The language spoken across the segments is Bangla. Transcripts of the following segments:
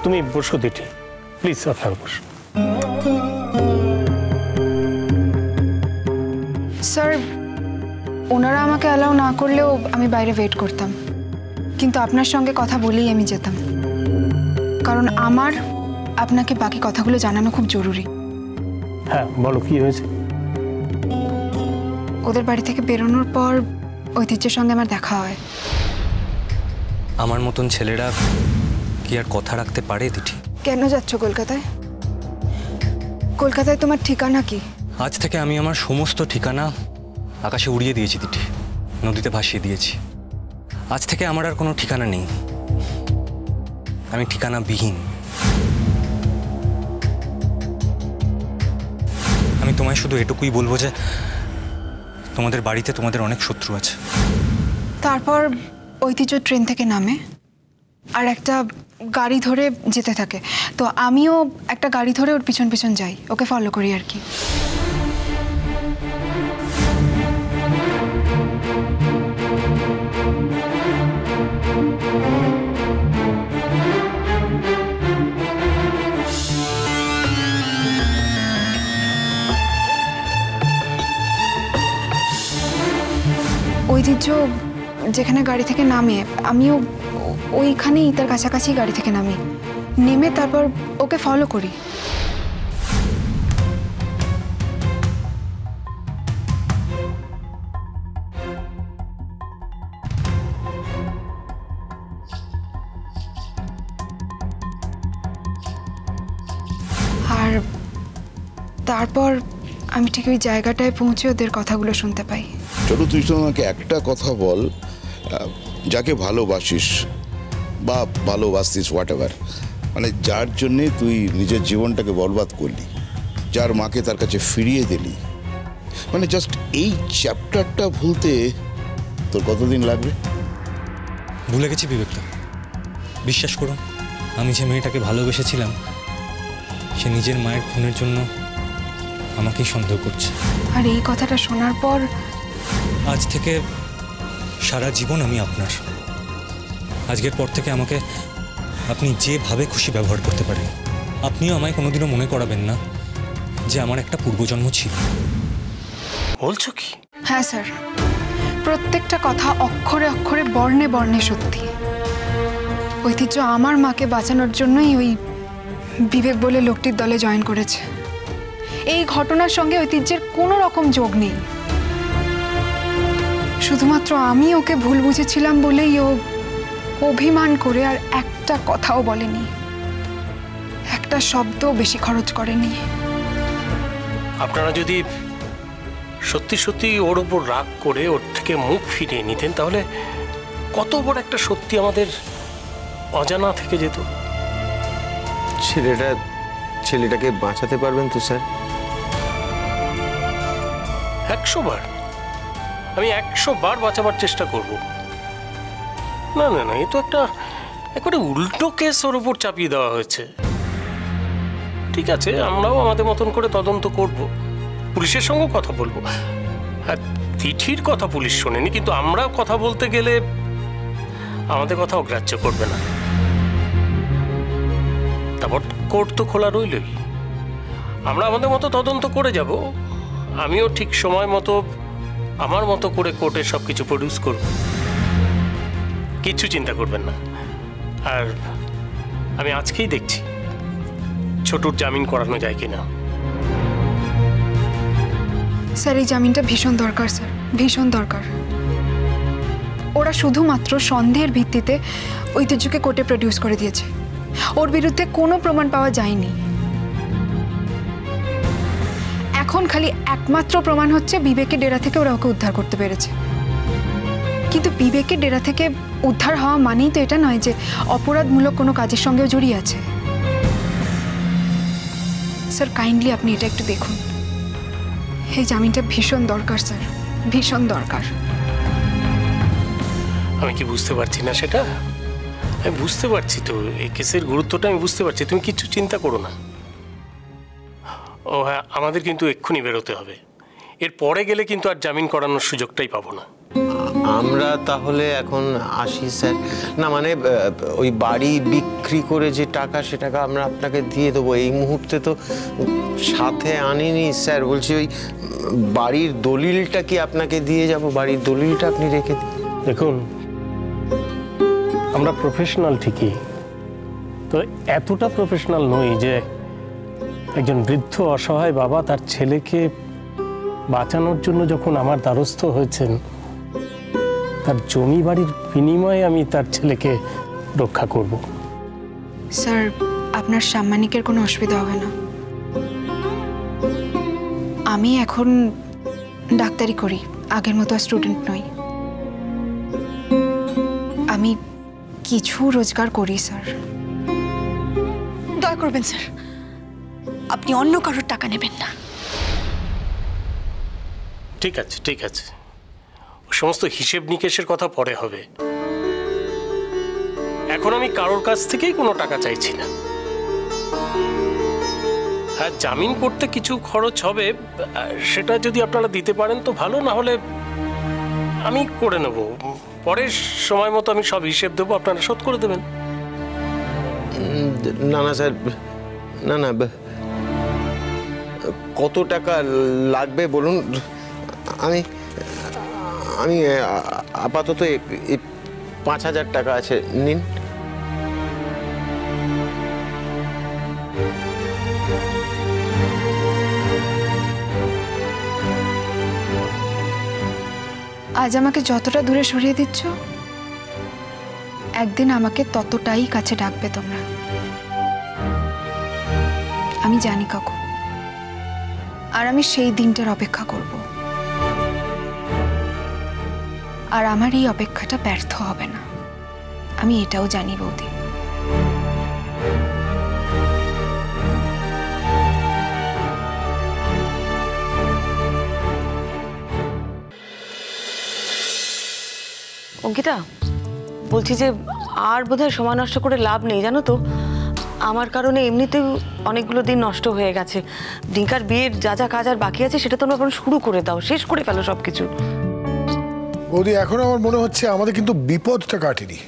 তুমি বসো দিঠি, প্লিজ আপনার বসো। স্যার, ওনারা আমাকে অ্যালাউ না করলেও আমি বাইরে ওয়েট করতাম, কিন্তু আপনার সঙ্গে কথা বলেই আমি যেতাম, কারণ আমার আপনাকে বাকি কথাগুলো জানানো খুব জরুরি। হ্যাঁ বলো, কি হয়েছে? ওদের বাড়ি থেকে বেরোনোর পর ঐতিহ্যের সঙ্গে আমার দেখা হয়। আমার মতন ছেলেরা কি আর কথা রাখতে পারে দিঠি? কেন যাচ্ছ কলকাতায়? কলকাতায় তোমার ঠিকানা কি? আজ থেকে আমি আমার সমস্ত ঠিকানা আকাশে উড়িয়ে দিয়েছি দিঠি, নদীতে ভাসিয়ে দিয়েছি। আজ থেকে আমার আর কোনো ঠিকানা নেই, আমি ঠিকানাবিহীন। আমি তোমায় শুধু এটুকুই বলবো যে তোমাদের বাড়িতে তোমাদের অনেক শত্রু আছে। তারপর ঐতিহ্য ট্রেন থেকে নামে আর একটা গাড়ি ধরে যেতে থাকে, তো আমিও একটা গাড়ি ধরে ওর পিছন পিছন যাই, ওকে ফলো করি আর কি। ঐতিহ্য যেখানে গাড়ি থেকে নামে আমিও ওইখানেই তার কাছাকাছি গাড়ি থেকে নামি, নেমে তারপর ওকে ফলো করি। আর তারপর আমি ঠিক ওই জায়গাটায় পৌঁছে ওদের কথাগুলো শুনতে পাই। চলো, তুই তো আমাকে একটা কথা বল, যাকে ভালোবাসিস বা ভালোবাসিস হোয়াট এভার, মানে যার জন্যে তুই নিজের জীবনটাকে বরবাদ করলি, যার মাকে তার কাছে ফিরিয়ে দিলি, মানে জাস্ট এই চ্যাপ্টারটা ভুলতে তোর কতদিন লাগবে? ভুলে গেছি বিবেকদা, বিশ্বাস করুন, আমি যে মেয়েটাকে ভালোবেসেছিলাম সে নিজের মায়ের খুনের জন্য আমাকেই সন্দেহ করছে। আর এই কথাটা শোনার পর আজ থেকে সারা জীবন আমি আপনার। আজকের পর থেকে আমাকে আপনি যেভাবে খুশি ব্যবহার করতে পারেন। আপনিও আমায় কোনোদিনও মনে করাবেন না যে আমার একটা পূর্বজন্ম ছিল। বলছো কি? হ্যাঁ স্যার, প্রত্যেকটা কথা অক্ষরে অক্ষরে বর্ণে বর্ণে সত্যি। ঐতিহ্য আমার মাকে বাঁচানোর জন্যই ওই বিবেক বলে লোকটির দলে জয়েন করেছে। এই ঘটনার সঙ্গে ঐতিহ্যের কোনো রকম যোগ নেই, শুধুমাত্র আমি ওকে ভুল বুঝেছিলাম বলেই ও অভিমান করে আর একটা কথাও বলেনি, একটা শব্দও বেশি খরচ করেনি। আপনারা যদি সত্যি সত্যি ওর উপর রাগ করে ওর থেকে মুখ ফিরিয়ে নিতেন তাহলে কত বড় একটা সত্যি আমাদের অজানা থেকে যেত। ছেলেটাকে বাঁচাতে পারবেন তো স্যার? 100 বার, আমি 100 বার বাঁচাবার চেষ্টা করব। না না না, এ তো একটা উল্টো কেস ওর উপর চাপিয়ে দেওয়া হয়েছে। ঠিক আছে, আমরাও আমাদের মতন করে তদন্ত করব, পুলিশের সঙ্গেও কথা বলবো। হ্যাঁ, চিঠির কথা পুলিশ শোনেনি, কিন্তু আমরা কথা বলতে গেলে আমাদের কথা অগ্রাহ্য করবে না। তারপর কোর্ট তো খোলা রইলই, আমরা আমাদের মতো তদন্ত করে যাব। আমিও ঠিক সময় মতো আমার মতো করে কোর্টে সবকিছু প্রডিউস করব, কিচ্ছু চিন্তা করবেন না। আর আমি আজকেই দেখছি ছোটুর জামিন করানো যায় কিনা। স্যার, এই জামিনটা ভীষণ দরকার স্যার, ভীষণ দরকার। ওরা শুধুমাত্র সন্দেহের ভিত্তিতে ঐতিহ্যকে কোর্টে প্রডিউস করে দিয়েছে, ওর বিরুদ্ধে কোনো প্রমাণ পাওয়া যায়নি। এখন খালি একমাত্র প্রমাণ হচ্ছে বিবেকের ডেরা থেকে ওরা ওকে উদ্ধার করতে পেরেছে। কিন্তু বিবেকের ডেরা থেকে উদ্ধার হওয়া মানেই তো এটা নয় যে অপরাধমূলক কোনো কাজের সঙ্গেও জড়িয়ে আছে। স্যার, কাইন্ডলি আপনি এটা একটু দেখুন, এই জামিনটা ভীষণ দরকার স্যার, ভীষণ দরকার। আমি কি বুঝতে পারছি না সেটা? আমি বুঝতে পারছি তো, এই কেসের গুরুত্বটা আমি বুঝতে পারছি, তুমি কিচ্ছু চিন্তা করো না। ও হ্যাঁ, আমাদের কিন্তু এক্ষুনি বেরোতে হবে, এর পরে গেলে কিন্তু আর জামিন করানোর সুযোগটাই পাবো না। আমরা তাহলে এখন আসি স্যার। না মানে ওই বাড়ি বিক্রি করে যে টাকা, সে টাকা আমরা আপনাকে দিয়ে দেবো। এই মুহূর্তে তো সাথে আনিনি স্যার। বলছি ওই বাড়ির দলিলটা কি আপনাকে দিয়ে যাব? বাড়ির দলিলটা আপনি রেখে দিন। দেখুন, আমরা প্রফেশনাল ঠিকই, তো এতটা প্রফেশনাল নই যে একজন বৃদ্ধ অসহায় বাবা তার ছেলেকে বাঁচানোর জন্য যখন আমার দ্বারস্থ হয়েছেন, তার জমি বাড়ির বিনিময়ে আমি তার ছেলেকে রক্ষা করব। স্যার, আপনার সাম্মানিকের কোনো অসুবিধা হবে না। আমি এখন ডাক্তারি করি, আগের মতো স্টুডেন্ট নই। আমি কিছু রোজগার করি স্যার। দয়া করবেন স্যার, আপনি অন্য কারোর টাকা নেবেন না। ঠিক আছে, ঠিক আছে, ও সমস্ত হিসেব নিকেশের কথা পরে হবে। এখন আমি কারোর কাছ থেকেই কোনো টাকা চাইছি না। হ্যাঁ, জামিন করতে কিছু খরচ হবে, সেটা যদি আপনারা দিতে পারেন তো ভালো, না হলে আমি করে নেব। পরের সময় মতো আমি সব হিসেব দেবো, আপনারা শোধ করে দেবেন। না না স্যার, না না, কত টাকা লাগবে বলুন? আমি আমি আপাতত 5,000 টাকা আছে, নিন। আজ আমাকে যতটা দূরে সরিয়ে দিচ্ছ, একদিন আমাকে ততটাই কাছে ডাকবে তোমরা। আমি জানি কাকু, আর আমি সেই দিনটার অপেক্ষা করব। আর আমার এই অপেক্ষাটা ব্যর্থ হবে না, আমি এটাও জানি বৌদি। অঙ্কিতা, বলছি যে আর বোধহয় সময় নষ্ট করে লাভ নেই, জানো তো। আমার কারণে এমনিতেও অনেকগুলো দিন নষ্ট হয়ে গেছে। ডিঙ্কার বিয়ের যা যা কাজ আর বাকি আছে সেটা তোমরা এখন শুরু করে দাও, শেষ করে ফেলো সব কিছু। বৌদি, এখন আমার মনে হচ্ছে আমাদের কিন্তু বিপদটা কাটেনি।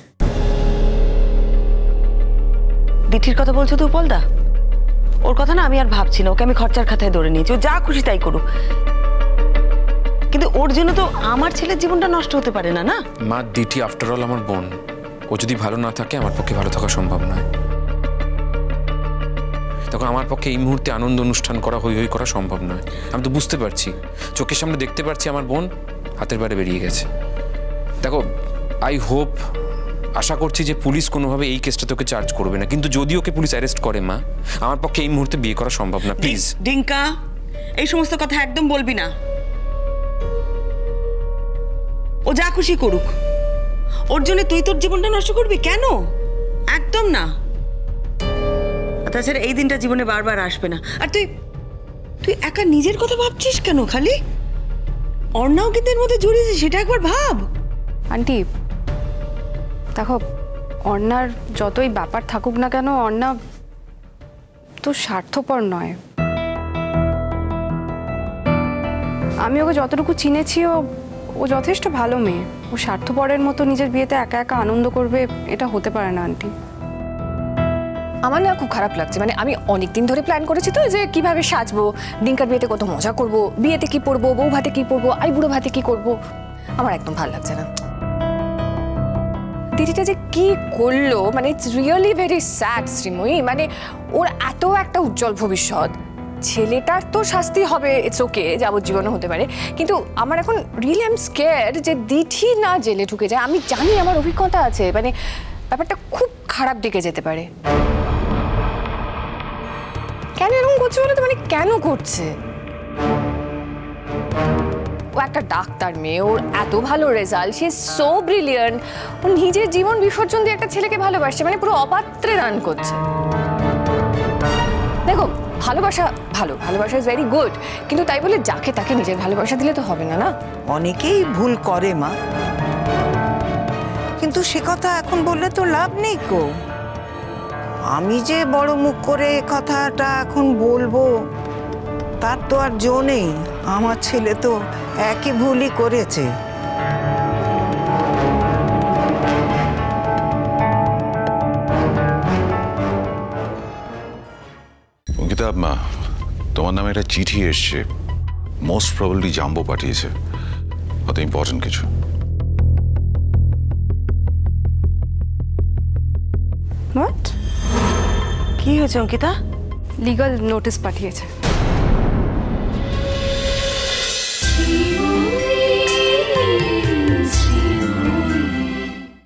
দিঠির কথা বলছো তো উপলদা? ওর কথা না আমি আর ভাবছি না, ওকে আমি খরচার খাতায় ধরে নিয়েছি, ও যা খুশি তাই করুক। কিন্তু ওর জন্য তো আমার ছেলের জীবনটা নষ্ট হতে পারে না। না মা, দিঠি আফটার অল আমার বোন। ও যদি ভালো না থাকে আমার পক্ষে ভালো থাকা সম্ভব নয়। তখন আমার পক্ষে এই মুহূর্তে আনন্দ অনুষ্ঠান করা, হই হই করা সম্ভব নয়। আমি তো বুঝতে পারছি, চোখের সামনে দেখতে পারছি আমার বোন হাতের বাইরে বেরিয়ে গেছে। দেখো, আই হোপ, আশা করছি যে পুলিশ কোনোভাবে এই কেসটা তোকে চার্জ করবে না। কিন্তু যদি ওকে পুলিশ অ্যারেস্ট করে মা, আমার পক্ষে এই মুহূর্তে বিয়ে করা সম্ভব না। প্লিজ ডিঙ্কা, এই সমস্ত কথা একদম বলবি না। ও যা খুশি করুক, ওর জন্য তুই তোর জীবনটা নষ্ট করবি কেন? একদম না। তাছাড়া এই দিনটা জীবনে বারবার আসবে না। আর তুই তুই একা নিজের কথা ভাবছিস কেন? খালি অর্ণাও কিন্তু এর মধ্যে জড়িয়েছে, সেটা একবার ভাব। আন্টি দেখো, অর্ণার যতই ব্যাপার থাকুক না কেন, অর্ণা তো স্বার্থপর নয়। আমি ওকে যতটুকু চিনেছি, ও যথেষ্ট ভালো মেয়ে। ও স্বার্থপরের মতো নিজের বিয়েতে একা একা আনন্দ করবে, এটা হতে পারে না আন্টি। আমার না খুব খারাপ লাগছে। মানে আমি অনেকদিন ধরে প্ল্যান করেছি তো যে কিভাবে সাজবো, ডিঙ্কার বিয়েতে কত মজা করব, বিয়েতে কি পরবো, বউ ভাতে কি পরবো, আইবুড়ো ভাতে কি করব। আমার একদম ভালো লাগছে না। দিদিটা যে কি করলো, মানে it's really very sad Sreemoyee. মানে ওর এত একটা উজ্জ্বল ভবিষ্যৎ, ছেলেটার তো শাস্তি হবে, ইটস ওকে, যাবজ্জীবনও হতে পারে। কিন্তু আমার এখন রিয়েলি আই এম স্কেয়ার্ড যে দিঠি না জেলে ঢুকে যায়। আমি জানি, আমার অভিজ্ঞতা আছে, মানে ব্যাপারটা খুব খারাপ দিকে যেতে পারে। কেন এরকম করছে বলে তো, মানে কেন করছে? ও একটা ডাক্তার মেয়ে, ওর এত ভালো result, she is so brilliant. ও নিজের জীবন বিসর্জন দিয়ে একটা ছেলেকে ভালোবাসছে, মানে পুরো অপাত্রে দান করছে। দেখো, ভালোবাসা ভালো, ভালোবাসা ইজ ভেরি গুড, কিন্তু তাই বলে যাকে তাকে নিজের ভালোবাসা দিলে তো হবে না। না, অনেকেই ভুল করে মা, কিন্তু সে কথা এখন বললে তো লাভ নেই কো। আমি যে বড় মুখ করে কথাটা এখন বলবো তার তো আর জো নেই। আমার ছেলে তো একই ভুলই করেছে। তোমার নামে একটা চিঠি এসছে, মোস্ট প্রবাবলি জাম্বো পাঠিয়েছে, অত ইম্পর্টেন্ট কিছু। হোয়াট? কি হয়েছে অঙ্কিতা? লিগাল নোটিশ পাঠিয়েছে।